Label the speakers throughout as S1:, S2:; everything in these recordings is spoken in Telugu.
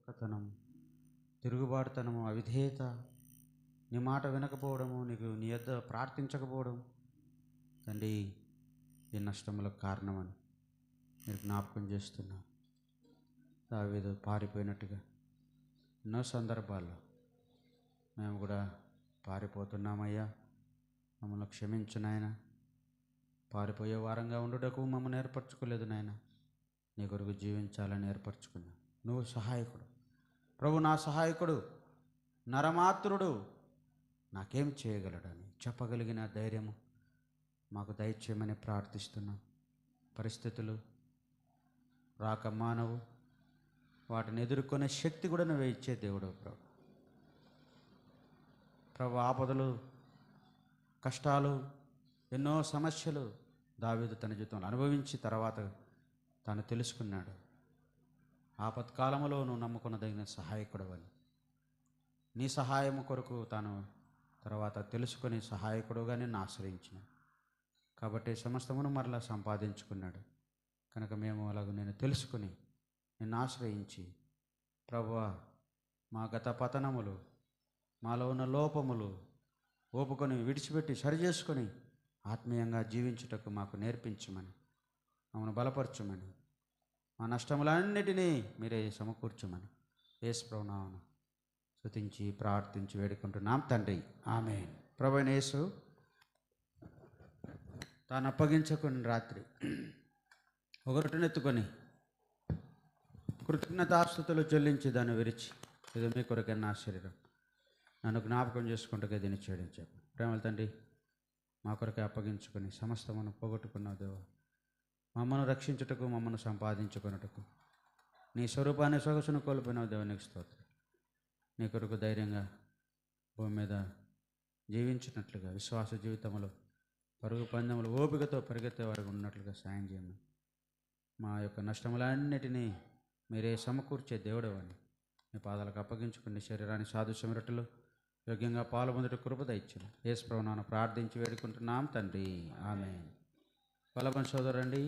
S1: చులకతనం, తిరుగుబాటుతనము, అవిధేయత, నీ మాట వినకపోవడము, నీ యొద్ద ప్రార్థించకపోవడం తండ్రి ఈ నష్టములకు కారణమని మీరు జ్ఞాపకం చేస్తున్నారు. దావీదు పారిపోయినట్టుగా ఎన్నో సందర్భాల్లో మేము కూడా పారిపోతున్నామయ్యా, మమ్మల్ని క్షమించు నాయన. పారిపోయే వారంగా ఉండుటకు మమ్మల్ని ఏర్పరచుకోలేదు నాయన, నీ కొరకు జీవించాలని ఏర్పరచుకున్నా. నువ్వు సహాయకుడు ప్రభు, నా సహాయకుడు, నరమాత్రుడు, నాకేం చేయగలడని చెప్పగలిగిన ధైర్యము మాకు దయచేయమని ప్రార్థిస్తున్నాం. పరిస్థితులు రాక మానవు, వాటిని ఎదుర్కొనే శక్తి కూడా నువ్వే ఇచ్చే దేవుడు ప్రభు. ఆపదలు, కష్టాలు, ఎన్నో సమస్యలు దావీదు తన జీవితంలో అనుభవించి తర్వాత తాను తెలుసుకున్నాడు. ఆపత్కాలంలో నువ్వు నమ్ముకున్నదగిన సహాయకుడు అని, నీ సహాయము కొరకు తాను తర్వాత తెలుసుకొని సహాయకుడుగా నిన్ను ఆశ్రయించిన కాబట్టి సమస్తమును మరలా సంపాదించుకున్నాడు. కనుక మేము అలాగ నేను తెలుసుకుని నిన్ను ఆశ్రయించి ప్రభువా, మా గత పతనములు, మాలో ఉన్న లోపములు ఒప్పుకొని విడిచిపెట్టి సరిచేసుకొని ఆత్మీయంగా జీవించుటకు మాకు నేర్పించమని, మమ్మల్ని బలపరచుమని, మా నష్టములన్నిటినీ మీరే సమకూర్చమని యేసు ప్రభువు నామమున స్తుతించి ప్రార్థించి వేడుకుంటున్నాం తండ్రి, ఆమేన్. ప్రభువైన యేసు తాను అప్పగించుకుని రాత్రి ఒక రొట్టెనెత్తుకొని కృతజ్ఞతాస్తుతులు చెల్లించి దాన్ని విరిచి, ఇది మీ కొరకైన నా శరీరం, నన్ను జ్ఞాపకం చేసుకుంటూ దీన్ని చేయడం చెప్పు. ప్రేమల తండ్రి, మా కొరకే అప్పగించుకొని సమస్తమును పోగొట్టుకున్నావు దేవా. మమ్మను రక్షించుటకు, మమ్మను సంపాదించుకున్నటకు, నీ స్వరూపాన్ని సొగసును కోల్పోయినావు దేవా. నీకు స్తోత్రం. నీ కొరకు ధైర్యంగా భూమి మీద జీవించినట్లుగా, విశ్వాస జీవితంలో పరుగు పందెములు ఓపికతో పరిగెత్తే వారికి ఉన్నట్లుగా సాయం చేయమని, మా యొక్క నష్టములన్నిటినీ మీరే సమకూర్చే దేవుడు అని మీ పాదాలకు అప్పగించుకుని శరీరాన్ని సాదృశ్యం రొట్టెలు యోగ్యంగా పాల్పొందుట కృప దయచేయండి. యేసు ప్రభువు నామమున ప్రార్థించి వేడుకుంటున్నాం తండ్రి, ఆమేన్. బలపని సోదరండి.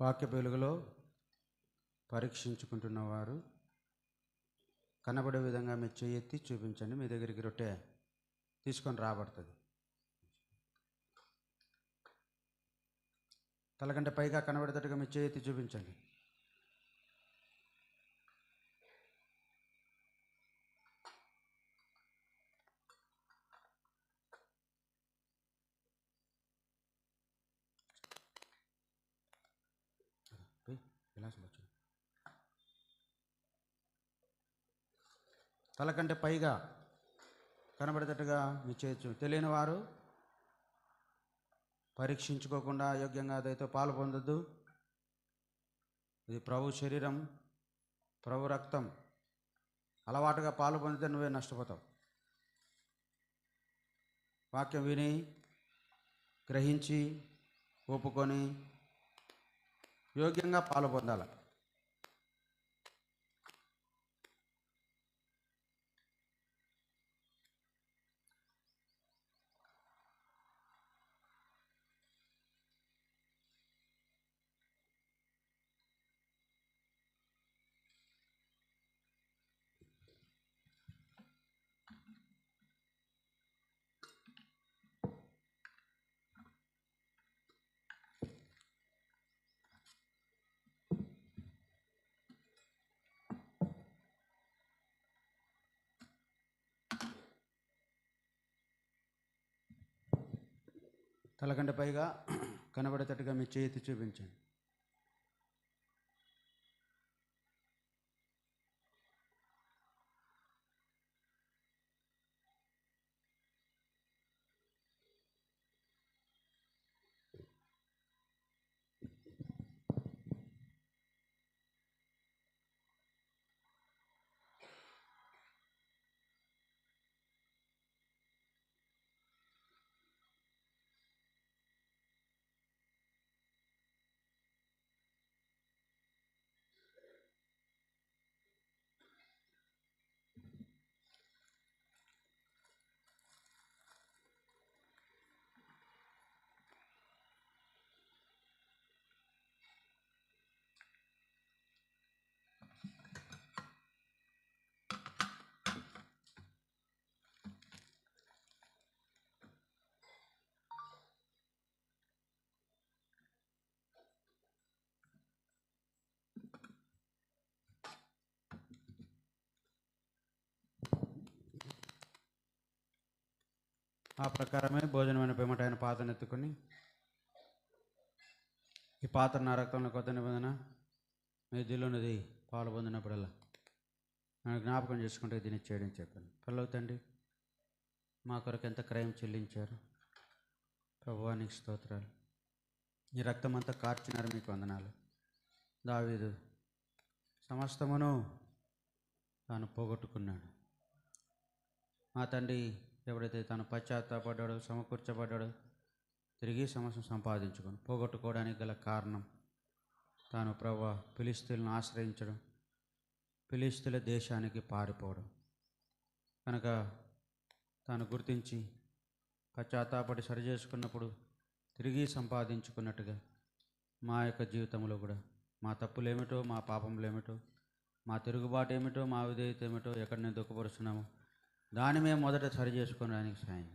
S1: వాక్య వెలుగులో పరీక్షించుకుంటున్న వారు కనబడే విధంగా మీ చేయి ఎత్తి చూపించండి. మీ దగ్గరికి రొట్టె తీసుకొని రాబడుతుంది. తలకంటే పైగా కనబడేటట్టుగా మీ చేయి ఎత్తి చూపించండి. తలకంటే పైగా కనబడేటట్టుగా మీ చేయి. తెలియని వారు పరీక్షించుకోకుండా యోగ్యంగా అదైతే పాలు పొందొద్దు. ఇది ప్రభు శరీరం, ప్రభు రక్తం. అలవాటుగా పాలు పొందితే నువ్వే నష్టపోతావు. వాక్యం విని గ్రహించి ఒప్పుకొని యోగ్యంగా పాలు పొందాలి. తలకంటే పైగా కనబడేటట్టుగా మీ చేతి చూపించండి. ఆ ప్రకారమే భోజనమైన పిమ్మట ఆయన పాత్రను ఎత్తుకొని, ఈ పాత్ర నా రక్తంలో కొత్త నిబంధన మీ దిల్లున్నది పాలు పొందినప్పుడల్లా నన్ను జ్ఞాపకం చేసుకుంటే దీన్ని చేయడం చెప్పాను. పిల్లలు తండ్రి, మా కొరకు ఎంత క్రయం చెల్లించారు ప్రభువా, నీకు స్తోత్రాలు. ఈ రక్తం అంతా కార్చినారు, మీకు వందనాలు. దావీదు సమస్తమును తాను పోగొట్టుకున్నాడు. మా తండ్రి ఎప్పుడైతే తాను పశ్చాత్తాపడ్డాడో, సమకూర్చబడ్డాడో, తిరిగి సమస్యను సంపాదించుకొని పోగొట్టుకోవడానికి గల కారణం తాను ప్రభువా ఫిలిష్తీయులను ఆశ్రయించడం, ఫిలిష్తీయుల దేశానికి పారిపోవడం. కనుక తాను గుర్తించి పశ్చాత్తాపడి సరిచేసుకున్నప్పుడు తిరిగి సంపాదించుకున్నట్టుగా మా యొక్క జీవితంలో కూడా మా తప్పులేమిటో, మా పాపములేమిటో, మా తిరుగుబాటు ఏమిటో, మా విధేయత ఏమిటో, ఎక్కడ నేను దుఃఖపరుస్తున్నామో దాన్ని మేము మొదట సరి చేసుకోవడానికి సాయం.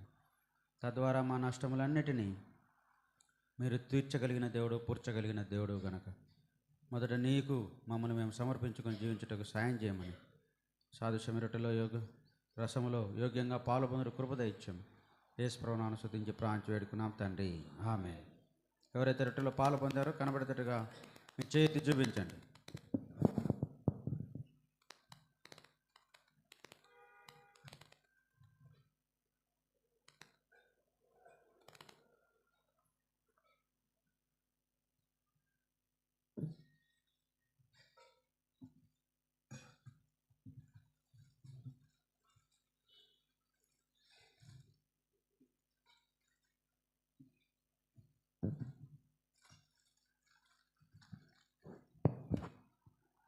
S1: తద్వారా మా నష్టములన్నిటినీ మీరు తీర్చగలిగిన దేవుడు, పూడ్చగలిగిన దేవుడు గనక మొదట నీకు మమ్మల్ని మేము సమర్పించుకొని జీవించుటకు సాయం చేయమని సాదృశ్య రొట్టెలో రసములో యోగ్యంగా పాలు పొందుడు కృపద ఇచ్చాము. యేసు ప్రభువును స్తుతించి ప్రార్థించి వేడుకున్నాం తండ్రి, ఆమేన్. ఎవరైతే రొట్టెలో పాలు పొందారో కనబడేటట్టుగా మీ చేతి చూపించండి.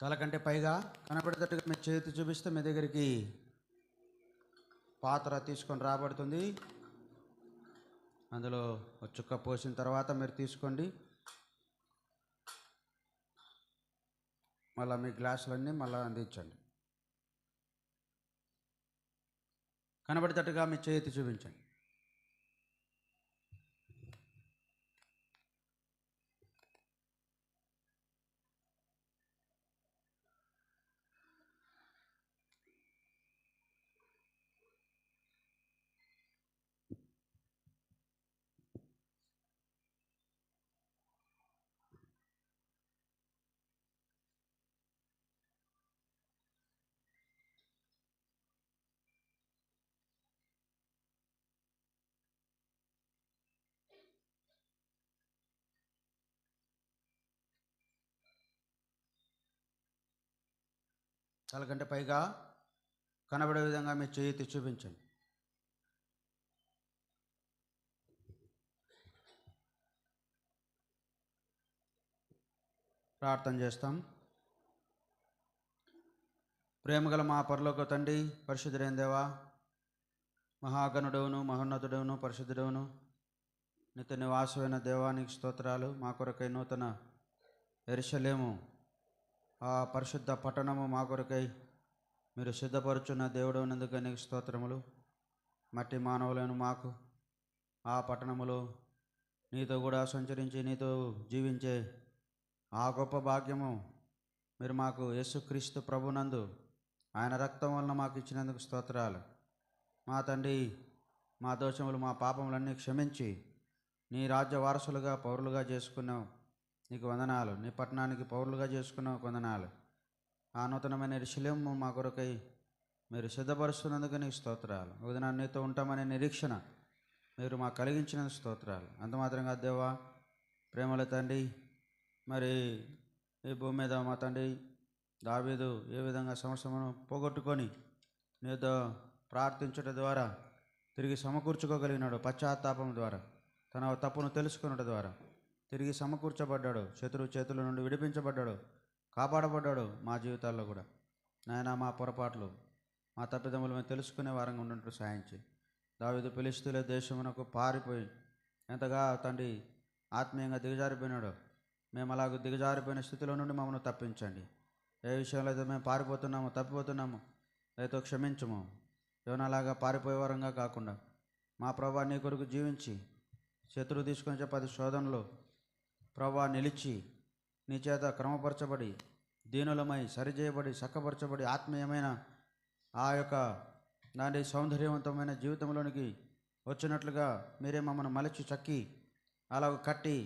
S1: తలకంటే పైగా కనపడేటట్టుగా మీ చేతి చూపిస్తే మీ దగ్గరికి పాత్ర తీసుకొని రాబడుతుంది. అందులో ఒక చుక్క పోసిన తర్వాత మీరు తీసుకోండి. మళ్ళీ మీ గ్లాసులన్నీ మళ్ళీ అందించండి. కనబడేటట్టుగా మీ చేతి చూపించండి. తలకంటే పైగా కనబడే విధంగా మీ చేతి చూపించండి. ప్రార్థన చేస్తాం. ప్రేమగల మా పరలోక తండ్రి, పరిశుద్ధుడైన దేవా, మహాగణుడవును, మహోన్నతుడవును, పరిశుద్ధుడవును, నిత్య నివాసమైన దేవానికి స్తోత్రాలు. మా కొరకై నూతన యెరూషలేము, ఆ పరిశుద్ధ పట్టణము మా కొరకై మీరు సిద్ధపరుచున్న దేవుడవునందుకు నీకు స్తోత్రములు. మట్టి మానవులను మాకు ఆ పట్టణములో నీతో కూడా సంచరించి నీతో జీవించే ఆ గొప్ప భాగ్యము మీరు మాకు యేసుక్రీస్తు ప్రభునందు ఆయన రక్తం వలన మాకు ఇచ్చినందుకు స్తోత్రాలు. మా తండ్రి, మా దోషములు, మా పాపములన్నీ క్షమించి నీ రాజ్య వారసులుగా పౌరులుగా చేసుకున్నావు, నీకు వందనాలు. నీ పట్టణానికి పౌరులుగా చేసుకున్నావు, వందనాలు. ఆ నూతనమైన యెరూషలేము మా కొరకై మీరు సిద్ధపరుస్తున్నందుకు నీకు స్తోత్రాలు. ఉదయం నీతో ఉంటామనే నిరీక్షణ మీరు మాకు కలిగించిన స్తోత్రాలు. అంత మాత్రంగా దేవా, ప్రేమల తండ్రి, మరి ఈ భూమి మీద మా తండ్రి దావీదు ఏ విధంగా సమస్యను పోగొట్టుకొని నీతో ప్రార్థించడం ద్వారా తిరిగి సమకూర్చుకోగలిగినాడు, పశ్చాత్తాపం ద్వారా తన తప్పును తెలుసుకున్నట ద్వారా తిరిగి సమకూర్చబడ్డాడు, శత్రువు చేతుల నుండి విడిపించబడ్డాడు, కాపాడబడ్డాడు. మా జీవితాల్లో కూడా నాయన మా పొరపాట్లు, మా తప్పిదములు మేము తెలుసుకునే వారంగా ఉన్నట్టు సాయించి, దావీదు ఫిలిష్తీయుల దేశమునకు పారిపోయి ఎంతగా తండ్రి ఆత్మీయంగా దిగజారిపోయినాడో, మేము అలాగ దిగజారిపోయిన స్థితిలో నుండి మమ్మల్ని తప్పించండి. ఏ విషయంలో అయితే మేము పారిపోతున్నామో, తప్పిపోతున్నామో అయితే క్షమించము. ఏమన్నాలాగా పారిపోయే వారంగా కాకుండా మా ప్రభా నీ కొరకు జీవించి శత్రువు తీసుకొని 10 శోధనలో ప్రభా నిలిచి నీ చేత క్రమపరచబడి దీనులమై సరిచేయబడి చక్కపరచబడి ఆత్మీయమైన ఆ యొక్క దాని సౌందర్యవంతమైన జీవితంలోనికి వచ్చినట్లుగా మీరే మమ్మల్ని మలచి చక్కి అలాగ కట్టి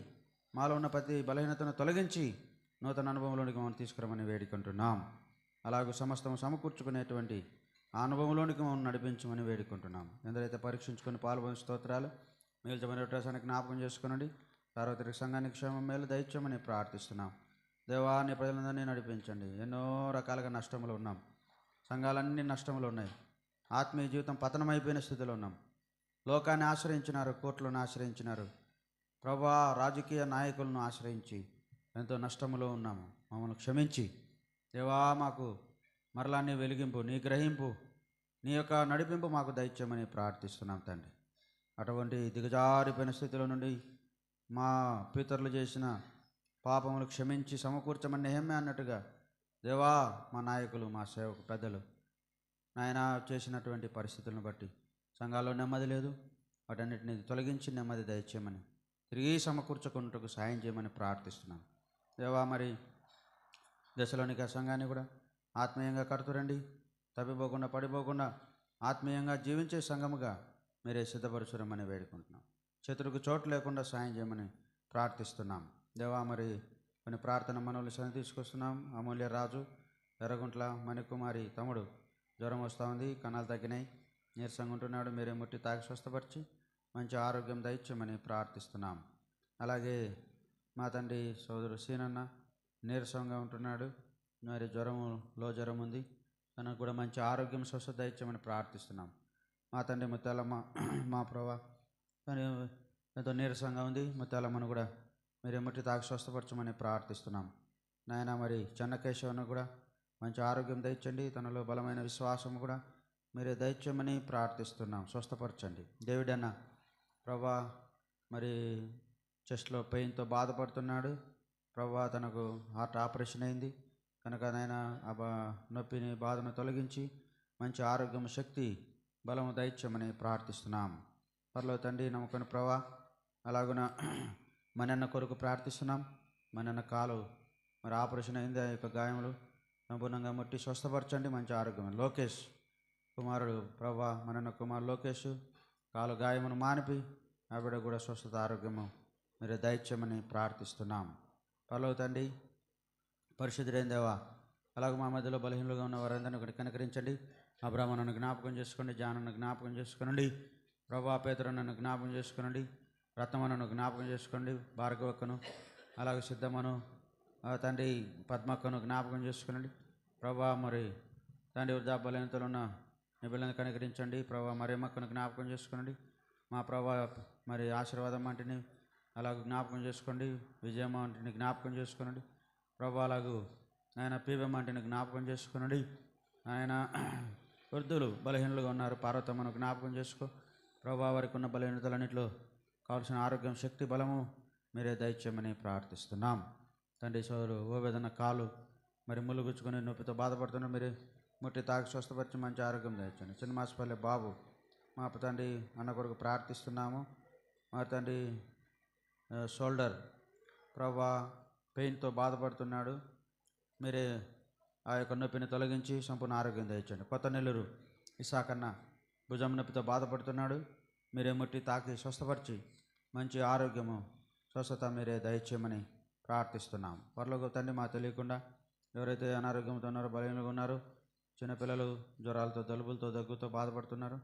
S1: మాలో ఉన్న ప్రతి బలహీనతను తొలగించి నూతన అనుభవంలోనికి మనం తీసుకురమని వేడుకుంటున్నాం. అలాగూ సమస్తం సమకూర్చుకునేటువంటి ఆ అనుభవంలోనికి మనం నడిపించమని వేడుకుంటున్నాం. ఎందరైతే పరీక్షించుకొని పాల్గొని స్తోత్రాలు మిగిల్చమని రొట్టేసానికి జ్ఞాపకం చేసుకునండి. సార్వత్రిక సంఘానికి క్షేమం మేలు దయచేయమని ప్రార్థిస్తున్నాం. దేవా, నీ ప్రజలందరినీ నడిపించండి. ఎన్నో రకాలుగా నష్టములు ఉన్నాం, సంఘాలన్నీ నష్టములు ఉన్నాయి, ఆత్మీయ జీవితం పతనమైపోయిన స్థితిలో ఉన్నాం. లోకాన్ని ఆశ్రయించినారు, కోర్టులను ఆశ్రయించినారు, ప్రభా రాజకీయ నాయకులను ఆశ్రయించి ఎంతో నష్టములో ఉన్నాము. మమ్మల్ని క్షమించి దేవా, మాకు మరలా నీ వెలిగింపు, నీ గ్రహింపు, నీ యొక్క నడిపింపు మాకు దయచేయమని ప్రార్థిస్తున్నాం తండ్రి. అటువంటి దిగజారిపోయిన స్థితిలో నుండి మా పితరులు చేసిన పాపములు క్షమించి సమకూర్చమని నెహెమ్యా అన్నట్టుగా దేవా, మా నాయకులు, మా సేవకు పెద్దలు నాయన చేసినటువంటి పరిస్థితులను బట్టి సంఘాల్లో నెమ్మది లేదు, వాటన్నిటిని తొలగించి నెమ్మది దయచేయమని తిరిగి సమకూర్చుకుంటూ సాయం చేయమని ప్రార్థిస్తున్నాం. దేవా, మరి దశలోనిక సంఘాన్ని కూడా ఆత్మీయంగా కడుతురండి. తప్పిపోకుండా పడిపోకుండా ఆత్మీయంగా జీవించే సంఘముగా మీరే సిద్ధపరచురమని వేడుకుంటున్నాం. శత్రువుకు చోటు లేకుండా సాయం చేయమని ప్రార్థిస్తున్నాం. దేవా, మరి కొన్ని ప్రార్థన మనవులు సన్ని తీసుకొస్తున్నాం. అమూల్య రాజు, ఎర్రగుంట్ల మణికుమారి తమ్ముడు జ్వరం వస్తూ ఉంది, కణాలు తగ్గినాయి, నీరసంగా ఉంటున్నాడు. మీరే ముట్టి తాకి స్వస్థపరిచి మంచి ఆరోగ్యం దయచేయమని ప్రార్థిస్తున్నాం. అలాగే మా తండ్రి సోదరుడు సీనన్న నీరసంగా ఉంటున్నాడు, మరి లో జ్వరం ఉంది, తనకు కూడా మంచి ఆరోగ్యం స్వస్థత దయచేయమని ప్రార్థిస్తున్నాం. మా తండ్రి ముత్యాలమ్మ, మా ప్రభా, తను ఎంతో నీరసంగా ఉంది, ముత్యాలమ్మను కూడా మీరే ముట్టి తాకి స్వస్థపరచమని ప్రార్థిస్తున్నాం. నాయన మరి చెన్నకేశవను కూడా మంచి ఆరోగ్యం దయచండి, తనలో బలమైన విశ్వాసం కూడా మీరే దయచేయమని ప్రార్థిస్తున్నాం. స్వస్థపరచండి. డేవిడ్ అన్న ప్రభా, మరి చెస్ట్లో పెయిన్తో బాధపడుతున్నాడు ప్రభా, తనకు హార్ట్ ఆపరేషన్ అయింది కనుక నాయన ఆ నొప్పిని బాధను తొలగించి మంచి ఆరోగ్యం, శక్తి, బలము దయచేయమని ప్రార్థిస్తున్నాం. పర్లో తండ్రి నమ్మకని ప్రభా, అలాగున మనన్న కొరకు ప్రార్థిస్తున్నాం. మనన్న కాలు మరి ఆపరేషన్ అయింది, ఆ యొక్క గాయములు సంపూర్ణంగా ముట్టి స్వస్థపరచండి, మంచి ఆరోగ్యం. లోకేష్ కుమారుడు ప్రభా, మనన్న కుమారు లోకేష్ కాలు గాయమును మానిపి ఆ బిడ్డ కూడా స్వస్థత ఆరోగ్యము మీరు దయచేయమని ప్రార్థిస్తున్నాం. పర్లో తండ్రి పరిశుద్ధుడైన దేవా, అలాగే మా మధ్యలో బలహీనలుగా ఉన్న వారందరినీ ఒకటి కనికరించండి. అబ్రాహ్మణను జ్ఞాపకం చేసుకోండి, జానను జ్ఞాపకం చేసుకోనండి ప్రభా, పేతురన్నను జ్ఞాపకం చేసుకోనండి, రత్నమనను జ్ఞాపకం చేసుకోండి, భార్గవక్కను అలాగే సిద్ధమ్మను తండ్రి పద్మక్కను జ్ఞాపకం చేసుకోనండి ప్రభా. మరి తండ్రి వృద్ధాబలహీనతలు ఉన్న మీ పిల్లల్ని కనికరించండి ప్రభా. మరియమ్మక్కను జ్ఞాపకం చేసుకోనండి మా ప్రభా. మరి ఆశీర్వాదం అంటిని అలాగే జ్ఞాపకం చేసుకోండి, విజయమ్మ అంటిని జ్ఞాపకం చేసుకోనండి ప్రభా. అలాగూ ఆయన పీవెమ్మ అంటిని జ్ఞాపకం చేసుకోనండి ఆయన. వృద్ధులు బలహీనులుగా ఉన్నారు, పార్వతమ్మను జ్ఞాపకం చేసుకో ప్రభా. వారికి ఉన్న బలహీనతలన్నింటిలో కావాల్సిన ఆరోగ్యం, శక్తి, బలము మీరే దయచేయమని ప్రార్థిస్తున్నాం తండ్రి. సోదరు ఓవేదన కాలు మరి ములుగుచ్చుకొని నొప్పితో బాధపడుతున్నారు, మీరు ముట్టి తాకి స్వస్థపరిచి మంచి ఆరోగ్యం దయచండి. చిన్నమాసపల్లి బాబు మా తండ్రి అన్న కొరకు ప్రార్థిస్తున్నాము. మా తండ్రి షోల్డర్ ప్రభా పెయిన్తో బాధపడుతున్నాడు, మీరే ఆ యొక్క నొప్పిని తొలగించి సంపూర్ణ ఆరోగ్యం దయచండి. కొత్త నెల్లూరు ఇసాకన్న భుజం నొప్పితో బాధపడుతున్నాడు, మీరే ముట్టి తాకి స్వస్థపరిచి మంచి ఆరోగ్యము, స్వస్థత మీరే దయచేయమని ప్రార్థిస్తున్నాం. పరలోక తండ్రి, మా తెలియకుండా ఎవరైతే అనారోగ్యంతో ఉన్నారో, బలహీనంగా ఉన్నారో, చిన్నపిల్లలు జ్వరాలతో, జలుబులతో, దగ్గుతో బాధపడుతున్నారు,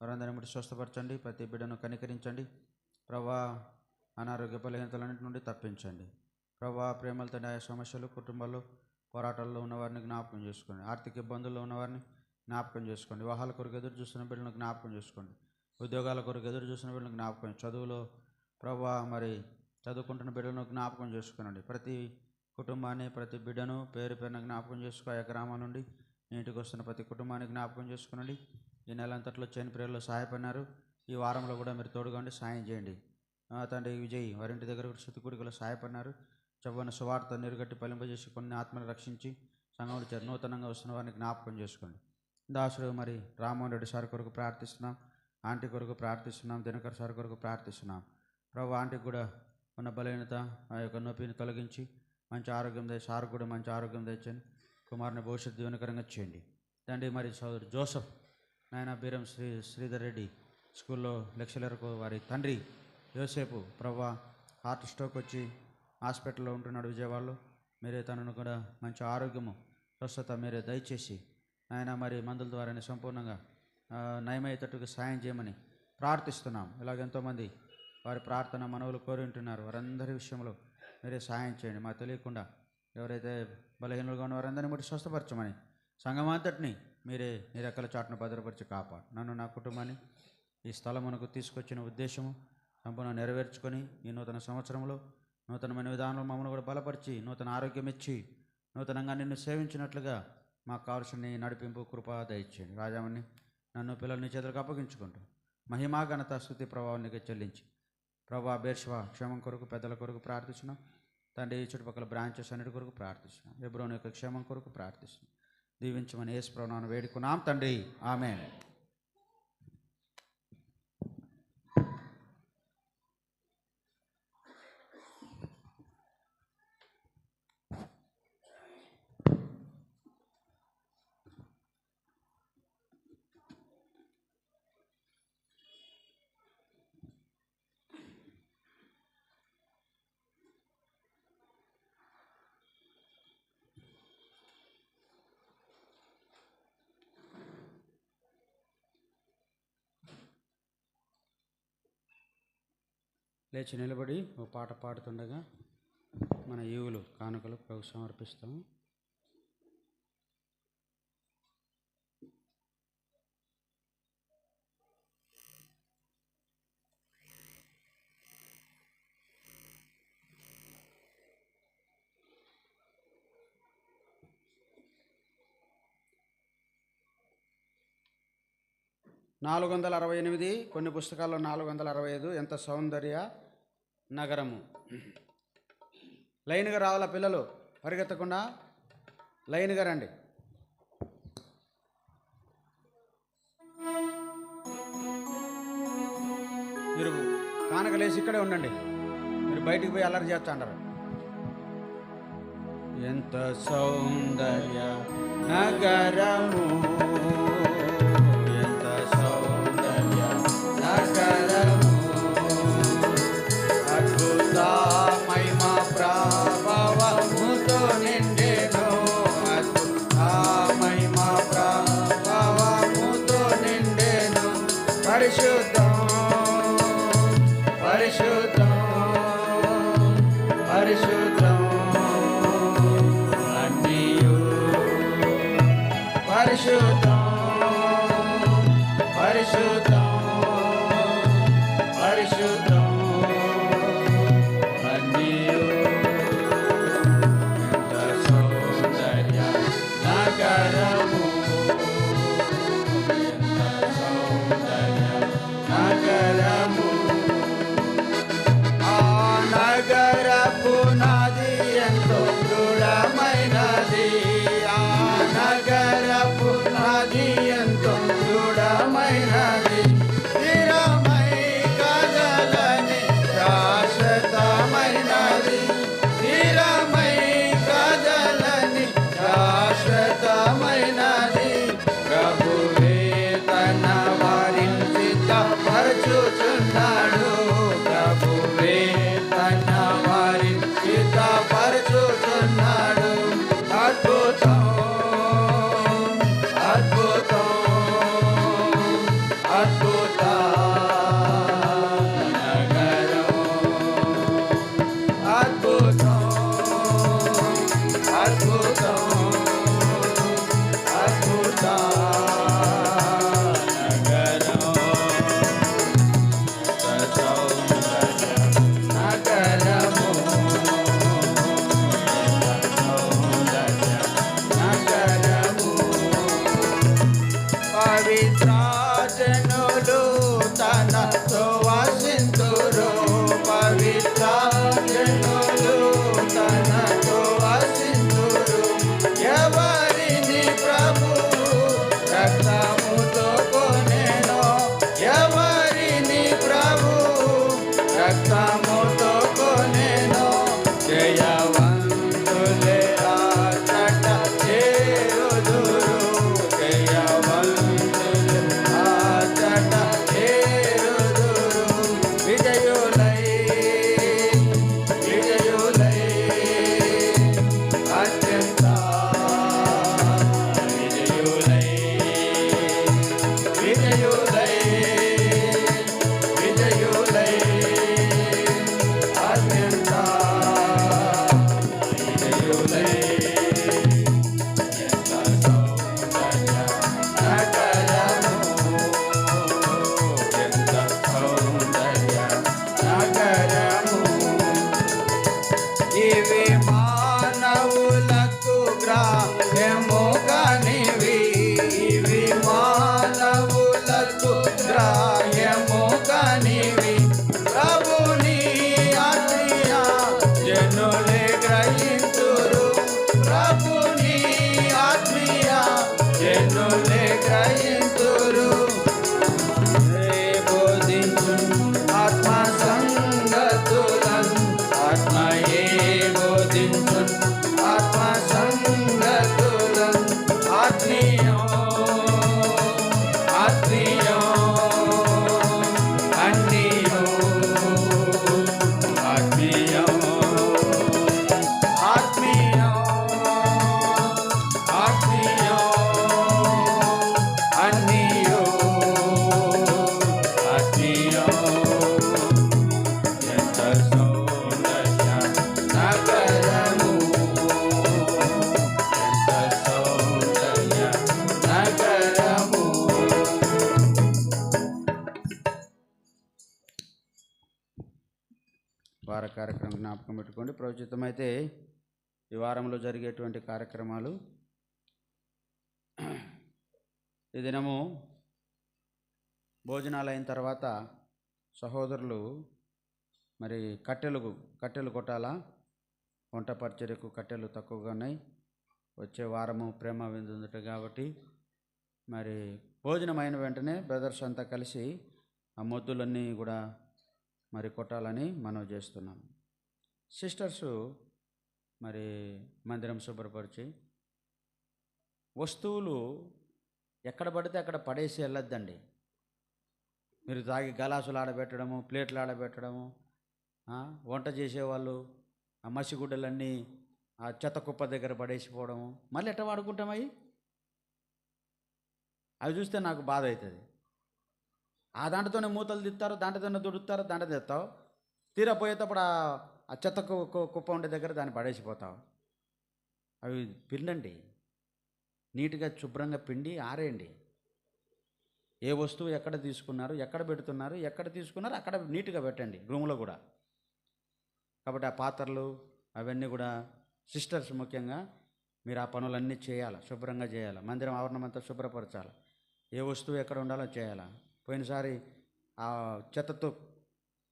S1: వారందరినీ ముట్టి స్వస్థపరచండి. ప్రతి బిడ్డను కనికరించండి ప్రభా. అనారోగ్య బలహీనతలన్నింటి నుండి తప్పించండి ప్రభా. ప్రేమలతో ఆయా సమస్యలు, కుటుంబాల్లో పోరాటాల్లో ఉన్నవారిని జ్ఞాపకం చేసుకోండి. ఆర్థిక ఇబ్బందుల్లో ఉన్నవారిని జ్ఞాపకం చేసుకోండి. వివాహాల కొరకు ఎదురు చూస్తున్న బిడ్డలను జ్ఞాపకం చేసుకోండి. ఉద్యోగాల కొరకు ఎదురు చూస్తున్న బిడ్డలను జ్ఞాపకం, చదువులో ప్రభా మరి చదువుకుంటున్న బిడ్డలను జ్ఞాపకం చేసుకోనండి. ప్రతి కుటుంబాన్ని, ప్రతి బిడ్డను పేరు పేరున జ్ఞాపకం చేసుకో. ఆయా గ్రామాల నుండి ఇంటికి వస్తున్న ప్రతి కుటుంబాన్ని జ్ఞాపకం చేసుకునండి. ఈ నెలంతట్లో చైన్ ప్రేయర్లో సహాయపడినారు. ఈ వారంలో కూడా మీరు తోడుగా సాయం చేయండి. తండ్రి విజయ్ వారింటి దగ్గర శుతికుడికలో సహాయపడినారు. చవ్వన సువార్త నీరుగట్టి ఫలింపజేసి కొన్ని ఆత్మను రక్షించి సంఘంలో చేరి నూతనంగా వస్తున్న వారిని జ్ఞాపకం చేసుకోండి. దాసుడు మరి రామ్మోహన్ రెడ్డి సార్ కొరకు ప్రార్థిస్తున్నాం, ఆంటీ కొరకు ప్రార్థిస్తున్నాం, దినకర్ సార్ కొరకు ప్రార్థిస్తున్నాం ప్రభు. ఆంటీకి కూడా ఉన్న బలహీనత, ఆ యొక్క నొప్పిని తొలగించి మంచి ఆరోగ్యం దయ, సార్ కూడా మంచి ఆరోగ్యం తెచ్చండి. కుమారుని భవిష్యత్తు దీవెనకరంగా చేయండి తండ్రి. మరి సోదరు జోసఫ్ నాయన బీరం శ్రీధర్ రెడ్డి స్కూల్లో లెక్చరర్కు వారి తండ్రి యోసేపు ప్రభా హార్ట్ స్ట్రోక్ వచ్చి హాస్పిటల్లో ఉంటున్నాడు విజయవాడలో. మీరే తనను కూడా మంచి ఆరోగ్యము, స్వస్థత మీరే దయచేసి ఆయన మరి మందుల ద్వారానే సంపూర్ణంగా నయమయ్యేటట్టుగా సాయం చేయమని ప్రార్థిస్తున్నాం. ఇలాగ ఎంతోమంది వారి ప్రార్థన మనవులు కోరి ఉంటున్నారు. వారందరి విషయంలో మీరే సాయం చేయండి. మాకు తెలియకుండా ఎవరైతే బలహీనులుగా ఉన్న వారందరినీ ముట్టి స్వస్థపరచమని, సంఘమంతటిని మీరే నీ రెక్కల చాటును భద్రపరిచి కాపాడు. నన్ను, నా కుటుంబాన్ని ఈ స్థలమునకు తీసుకొచ్చిన ఉద్దేశము సంపూర్ణ నెరవేర్చుకొని ఈ నూతన సంవత్సరంలో నూతనమైన విధానంలో మమ్మల్ని కూడా బలపరిచి నూతన ఆరోగ్యం ఇచ్చి నూతనంగా నిన్ను సేవించినట్లుగా మాకు కావాల్సిన నడిపింపు, కృప దయచేయండి. రాజామని నన్ను పిల్లల్ని చేతులకు అప్పగించుకుంటూ మహిమా ఘనత స్తుతి ప్రభావానికి చెల్లించి ప్రభా బేర్షవా క్షేమం కొరకు పెద్దల కొరకు ప్రార్థిస్తున్నాం తండ్రి. చుట్టుపక్కల బ్రాంచెస్ అన్నిటి కొరకు ప్రార్థిస్తున్నాం. హెబ్రోన్ యొక్క క్షేమం కొరకు ప్రార్థిస్తున్నాం. దీవించమని యేసు ప్రభువును వేడుకున్నాం తండ్రి, ఆమేన్. లేచి నిలబడి ఓ పాట పాడుతుండగా మన ఈవులు కానుకలు ప్రభు సమర్పిస్తాము. $468, కొన్ని పుస్తకాల్లో 465. ఎంత సౌందర్య నగరము. లైన్గా రావాలా పిల్లలు, పరిగెత్తకుండా లైన్గా రండి. మీరు కానకలేసి ఇక్కడే ఉండండి, మీరు బయటికి పోయి అల్లరి చేస్తా అంటారు. ఎంత సౌందర్య నగరము, ఎంత సౌందర్య నగరము, అద్భుత మహిమా ప్రభావముతో నిండెను, అద్భుత మహిమా ప్రభావముతో నిండెను. పరిశుద్ధం పరిశుద్ధం పరిశుద్ధం అన్నియు పరిశుద్ధం పరిశుద్ధం పరిశుద్ధం అన్నియు. ఎంత సౌందర్య నగరము, ఎంత సౌందర్య నగరము, ఆ నగరపు ఇవి మానవులకు గ్రాహ్యము కానివి, ఇవి మానవులకు గ్రాహ్యము కానివి. ప్రభుని ఆజ్ఞ జనులే గ్రహింతురు, ప్రభుని ఆజ్ఞ జనులే గ్రహింతురు. బోధించు ఆత్మ సంగతులను, ఆత్మయే బోధించు ఆత్మ సంగతులను. ఆత్మీయం ఆత్మీయం అన్నియో ఆత్మీయం ఆత్మీయం ఆత్మీయం అన్నియో ఆత్మీయం. ఎంత సౌందర్య నగరము, ఎంత సౌందర్య నగరము. వార కార్యక్రమం జ్ఞాపకం పెట్టుకోండి. ప్రవచితమైతే ఈ వారంలో జరిగేటువంటి కార్యక్రమాలు, ఈ దినము భోజనాలు అయిన తర్వాత సహోదరులు మరి కట్టెలు కొట్టాలా. వంట పరిచర్యకు కట్టెలు తక్కువగా ఉన్నాయి. వచ్చే వారము ప్రేమ విందు ఉందట కాబట్టి మరి భోజనం అయిన వెంటనే బ్రదర్స్ అంతా కలిసి ఆ మొద్దులన్నీ కూడా మరి కొట్టాలని మనం చేస్తున్నాం. సిస్టర్సు మరి మందిరం శుభ్రపరిచి వస్తువులు ఎక్కడ పడితే అక్కడ పడేసి వెళ్ళొద్దండి. మీరు తాగి గలాసులు ఆడబెట్టడము, ప్లేట్లు ఆడబెట్టడము, వంట చేసేవాళ్ళు ఆ మసిగుడ్డలన్నీ ఆ చెత్త కుప్ప దగ్గర పడేసిపోవడము, మళ్ళీ ఎట్ట వాడుకుంటాం అవి చూస్తే నాకు బాధ అవుతుంది. ఆ దాంట్లోనే మూతలు తిత్తారు, దాంట్లోనే దుడుతారు, దాంట్లో తెస్తావు, తీరా పోయేటప్పుడు ఆ చెత్త కుప్ప ఉండే దగ్గర దాన్ని పడేసిపోతావు. అవి పిండండి, నీట్గా శుభ్రంగా పిండి ఆరేయండి. ఏ వస్తువు ఎక్కడ తీసుకున్నారు, ఎక్కడ పెడుతున్నారు, ఎక్కడ తీసుకున్నారు అక్కడ నీట్గా పెట్టండి, రూమ్లో కూడా. కాబట్టి ఆ పాత్రలు అవన్నీ కూడా సిస్టర్స్ ముఖ్యంగా మీరు ఆ పనులన్నీ చేయాలి, శుభ్రంగా చేయాలి. మందిరం ఆవరణం అంతా శుభ్రపరచాలి. ఏ వస్తువు ఎక్కడ ఉండాలో చేయాలి. పోయినసారి ఆ చెత్తతో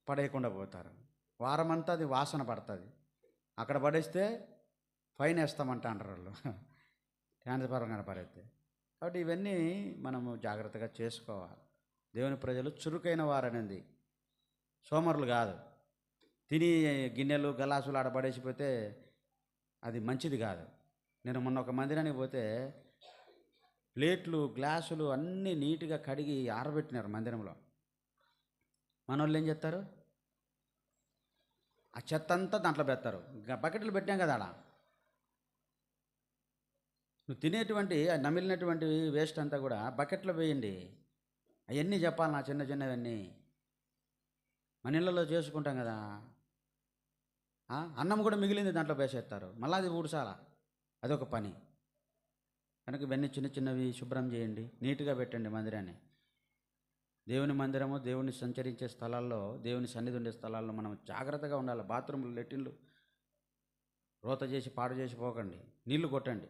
S1: పడేయకుండా పోతారు, వారమంతా అది వాసన పడుతుంది. అక్కడ పడేస్తే ఫైన్ వేస్తామంట అంటారు వాళ్ళు, ట్రాన్స్ఫార్మర్ పడేస్తే. కాబట్టి ఇవన్నీ మనము జాగ్రత్తగా చేసుకోవాలి. దేవుని ప్రజలు చురుకైన వారనేది, సోమరులు కాదు. తిని గిన్నెలు గలాసులు ఆడ పడేసిపోతే అది మంచిది కాదు. నేను మొన్న ఒక మందిరానికి పోతే ప్లేట్లు గ్లాసులు అన్నీ నీట్గా కడిగి ఆరబెట్టినారు మందిరంలో. మన వాళ్ళు ఏం చేస్తారు, ఆ చెత్త అంతా దాంట్లో పెడతారు. బకెట్లు పెట్టాం కదా ఆడ, నువ్వు తినేటువంటి నమిలినటువంటి వేస్ట్ అంతా కూడా బకెట్లో వేయండి. అవన్నీ చెప్పాలి, నా చిన్న చిన్నవన్నీ మన ఇళ్ళలో చేసుకుంటాం కదా. అన్నం కూడా మిగిలింది దాంట్లో వేసేస్తారు, మళ్ళీ అది ఊడ్చాలా, అదొక పని. కనుక ఇవన్నీ చిన్న చిన్నవి శుభ్రం చేయండి, నీట్గా పెట్టండి మందిరాన్ని. దేవుని మందిరము, దేవుని సంచరించే స్థలాల్లో, దేవుని సన్నిధి ఉండే స్థలాల్లో మనం జాగ్రత్తగా ఉండాలి. బాత్రూమ్లు, లెట్రిన్లు రోత చేసి పాడు చేసి పోకండి, నీళ్లు కొట్టండి,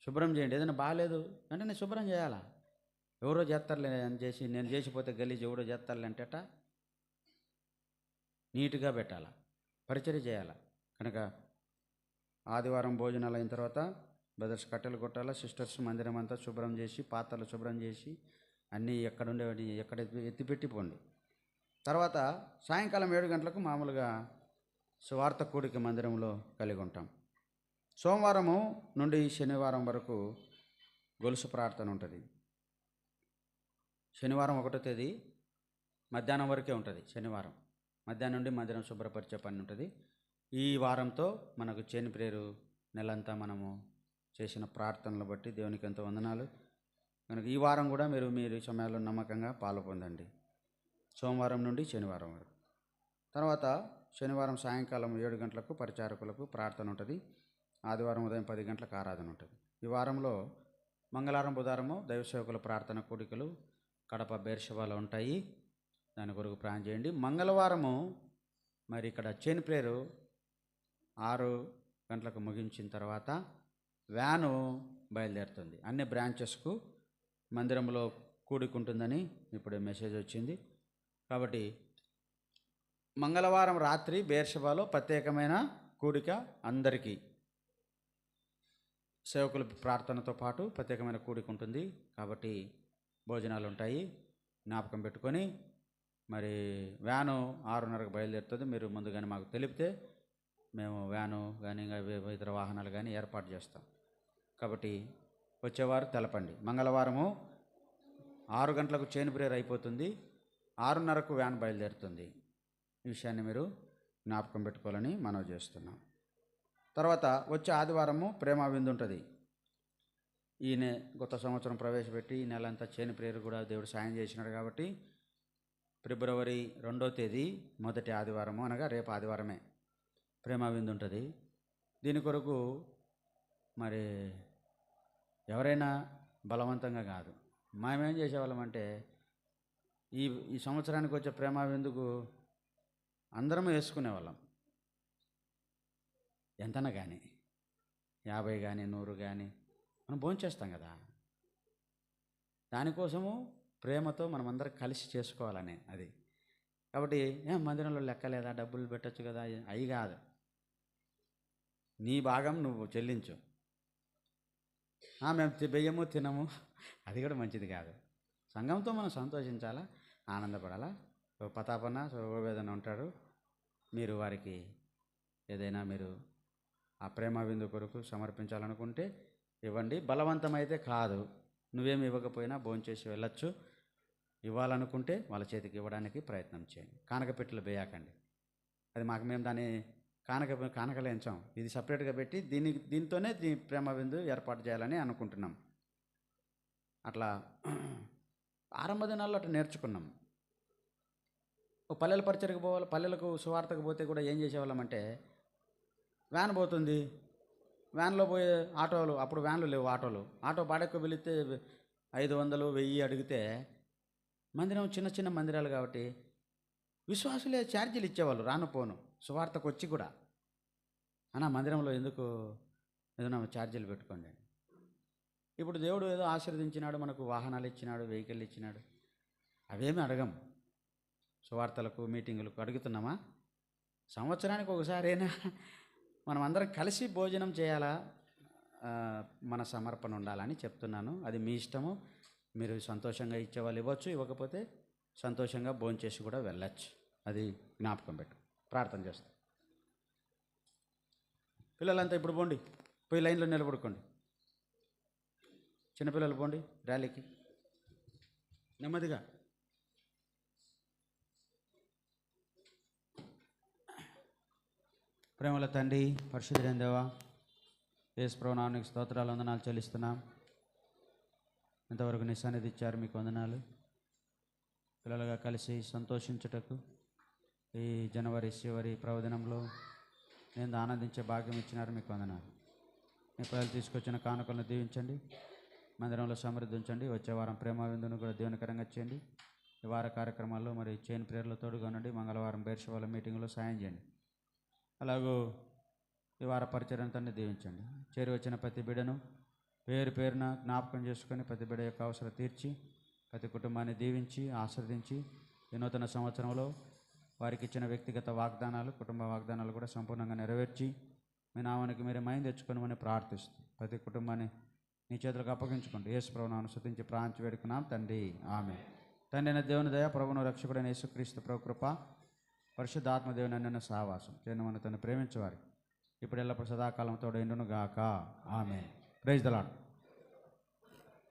S1: శుభ్రం చేయండి. ఏదైనా బాగాలేదు అంటే నేను శుభ్రం చేయాలా, ఎవరో చేస్తారులే అని చేసి నేను చేసిపోతే గలీజ్ ఎవరో చేస్తారులే అంటేట నీట్గా పెట్టాలా, పరిచర్య చేయాలా. కనుక ఆదివారం భోజనాలు అయిన తర్వాత బ్రదర్స్ కట్టెలు కొట్టాలా, సిస్టర్స్ మందిరం అంతా శుభ్రం చేసి పాత్రలు శుభ్రం చేసి అన్నీ ఎక్కడుండేవాడి ఎక్కడ ఎత్తిపెట్టి పోండి. తర్వాత సాయంకాలం 7 గంటలకు మామూలుగా సువార్త కూడిక మందిరంలో కలిగి ఉంటాం. సోమవారము నుండి శనివారం వరకు గొలుసు ప్రార్థన ఉంటుంది. శనివారం 1వ తేదీ మధ్యాహ్నం వరకే ఉంటుంది. శనివారం మధ్యాహ్నం నుండి మందిరం శుభ్రపరిచే పని ఉంటుంది. ఈ వారంతో మనకు చేని ప్రేరు నెలంతా మనము చేసిన ప్రార్థనలు బట్టి దేవునికి ఎంతో వందనాలు. కనుక ఈ వారం కూడా మీరు సమయాల్లో నమ్మకంగా పాలు పొందండి, సోమవారం నుండి శనివారం వరకు. తర్వాత శనివారం సాయంకాలం 7 గంటలకు పరిచారకులకు ప్రార్థన ఉంటుంది. ఆదివారం ఉదయం 10 గంటలకు ఆరాధన ఉంటుంది. ఈ వారంలో మంగళవారం బుధవారము దైవసేవకుల ప్రార్థన కూడికలు కడప బేర్షవాలో ఉంటాయి. దాని కొరకు ప్రార్థన చేయండి. మంగళవారము మరి ఇక్కడ చేని ప్రేరు 6 గంటలకు ముగించిన తర్వాత వ్యాను బయలుదేరుతుంది. అన్ని బ్రాంచెస్కు మందిరంలో కూడుకుంటుందని ఇప్పుడు మెసేజ్ వచ్చింది. కాబట్టి మంగళవారం రాత్రి బేర్షెబాలో ప్రత్యేకమైన కూడిక, అందరికీ సేవకుల ప్రార్థనతో పాటు ప్రత్యేకమైన కూడిక ఉంటుంది. కాబట్టి భోజనాలు ఉంటాయి, జ్ఞాపకం పెట్టుకొని. మరి వ్యాను 6:30కు బయలుదేరుతుంది. మీరు ముందుగానే మాకు తెలిపితే మేము వ్యాను కానీ ఇంకా ఇతర వాహనాలు కానీ ఏర్పాటు చేస్తాం. కాబట్టి వచ్చేవారు తెలపండి. మంగళవారము 6 గంటలకు చైన్ ప్రేయర్ అయిపోతుంది, 6:30కు వ్యాన్ బయలుదేరుతుంది. ఈ విషయాన్ని మీరు జ్ఞాపకం పెట్టుకోవాలని మనవి చేస్తున్నాం. తర్వాత వచ్చే ఆదివారము ప్రేమ విందు ఉంటుంది. ఈయన కొత్త సంవత్సరం ప్రవేశపెట్టి ఈ నెలంతా చైన్ ప్రేయర్ కూడా దేవుడు సాయం చేసినాడు. కాబట్టి ఫిబ్రవరి 2వ తేదీ మొదటి ఆదివారము, అనగా రేపు ఆదివారమే ప్రేమ విందు ఉంటుంది. దీని కొరకు మరి ఎవరైనా బలవంతంగా కాదు, మేమేం చేసేవాళ్ళమంటే ఈ సంవత్సరానికి వచ్చే ప్రేమ విందుకు అందరము వేసుకునేవాళ్ళం. ఎంతనా కానీ 50 కానీ 100 కానీ మనం భోంచేస్తాం కదా. దానికోసము ప్రేమతో మనం అందరం కలిసి చేసుకోవాలని అది. కాబట్టి మందిరంలో లెక్కలేదా, డబ్బులు పెట్టచ్చు కదా, అవి కాదు. నీ భాగం నువ్వు చెల్లించు. మేము బియ్యము తినము, అది కూడా మంచిది కాదు. సంఘంతో మనం సంతోషించాలా, ఆనందపడాలా. ప్రతాపన్న సర్వవేదన ఉంటాడు, మీరు వారికి ఏదైనా మీరు ఆ ప్రేమ విందు కొరకు సమర్పించాలనుకుంటే ఇవ్వండి. బలవంతమైతే కాదు, నువ్వేమి ఇవ్వకపోయినా భోంచేసి వెళ్ళొచ్చు. ఇవ్వాలనుకుంటే వాళ్ళ చేతికి ఇవ్వడానికి ప్రయత్నం చేయండి. కానకపెట్టెలు వేయకండి. అది మేము దాన్ని కానకలేంచాం. ఇది సపరేట్గా పెట్టి దీంతోనే ప్రేమ విందు ఏర్పాటు చేయాలని అనుకుంటున్నాం. అట్లా ఆరంభ దినాల్లో అట్లా నేర్చుకున్నాం. పల్లెల పరిచయకు పోవాలి, పల్లెలకు సువార్తకు పోతే కూడా ఏం చేసేవాళ్ళమంటే, వ్యాన్ పోతుంది, వ్యాన్లో పోయే ఆటోలు, అప్పుడు వ్యాన్లు లేవు, ఆటో బాడెక్కు వెళితే 500, 1000 అడిగితే, మందిరం చిన్న చిన్న మందిరాలు కాబట్టి విశ్వాసులే ఛార్జీలు ఇచ్చేవాళ్ళు. రాను పోను సువార్తకు వచ్చి కూడా, అన్నా మందిరంలో ఎందుకు ఏదైనా ఛార్జీలు పెట్టుకోండి. ఇప్పుడు దేవుడు ఏదో ఆశీర్వదించినాడు, మనకు వాహనాలు ఇచ్చినాడు, వెహికల్ ఇచ్చినాడు, అవేమీ అడగం. సువార్తలకు మీటింగులకు అడుగుతున్నామా? సంవత్సరానికి ఒకసారైనా మనం అందరం కలిసి భోజనం చేయాలా, మన సమర్పణ ఉండాలని చెప్తున్నాను. అది మీ ఇష్టము. మీరు సంతోషంగా ఇచ్చేవాళ్ళు ఇవ్వచ్చు, ఇవ్వకపోతే సంతోషంగా భోంచేసి కూడా వెళ్ళచ్చు. అది జ్ఞాపకం పెట్టు. ప్రార్థన చేస్తాం. పిల్లలంతా ఇప్పుడు పోండి, పోయి లైన్లో నిలబడుకోండి. చిన్నపిల్లలు పోండి ర్యాలీకి నెమ్మదిగా. ప్రేమల తండ్రి, పరిశుద్ధుడైన దేవా, యేసు ప్రభువు నామమునకు స్తోత్రాలు, వందనాలు చెల్లిస్తున్నాం. ఇంతవరకు నీ సన్నిధి ఇచ్చారు, మీకు వందనాలు. పిల్లలుగా కలిసి సంతోషించుటకు ఈ జనవరి చివరి ప్రవచనంలో నేను ఆనందించే భాగ్యం ఇచ్చినారు, మీకు వందనాలు. మీ పిల్లలు తీసుకొచ్చిన కానుకలను దీవించండి, మందిరంలో సమృద్ధి ఉంచండి. వచ్చే వారం ప్రేమ విందును కూడా దీవెనకరంగా చేయండి. ఈ వార కార్యక్రమాల్లో మరి చైన్ ప్రేయర్లో తోడుగా ఉండండి. మంగళవారం బేర్షెబాలో మీటింగ్లో సాయం చేయండి. అలాగూ ఈ వార పరిచర్యంతాన్ని దీవించండి. చేరి వచ్చిన ప్రతి బిడ్డను పేరు పేరున జ్ఞాపకం చేసుకొని ప్రతి బిడ్డ యొక్క అవసరం తీర్చి ప్రతి కుటుంబాన్ని దీవించి ఆశీర్వదించి ఈ నూతన సంవత్సరంలో వారికి ఇచ్చిన వ్యక్తిగత వాగ్దానాలు, కుటుంబ వాగ్దానాలు కూడా సంపూర్ణంగా నెరవేర్చి మీ నామానికి మీరే మహిమ తెచ్చుకోమని ప్రార్థిస్తూ ప్రతి కుటుంబాన్ని నీ చేతులకు అప్పగించుకుంటూ యేసు ప్రభువు నామమున స్తుతించి ప్రార్థించి వేడుకున్నాం తండ్రి, ఆమేన్. తండ్రి అయిన దేవుని దయ, ప్రభువును రక్షకుడైన యేసుక్రీస్తు ప్రభు కృప, పరిశుద్ధాత్మ దేవుని అన్న సహవాసం చేను తను ప్రేమించేవారు ఇప్పుడు ఎల్లప్పుడు సదాకాలం తోడైండును గాక. ఆమేన్. Praise the lord.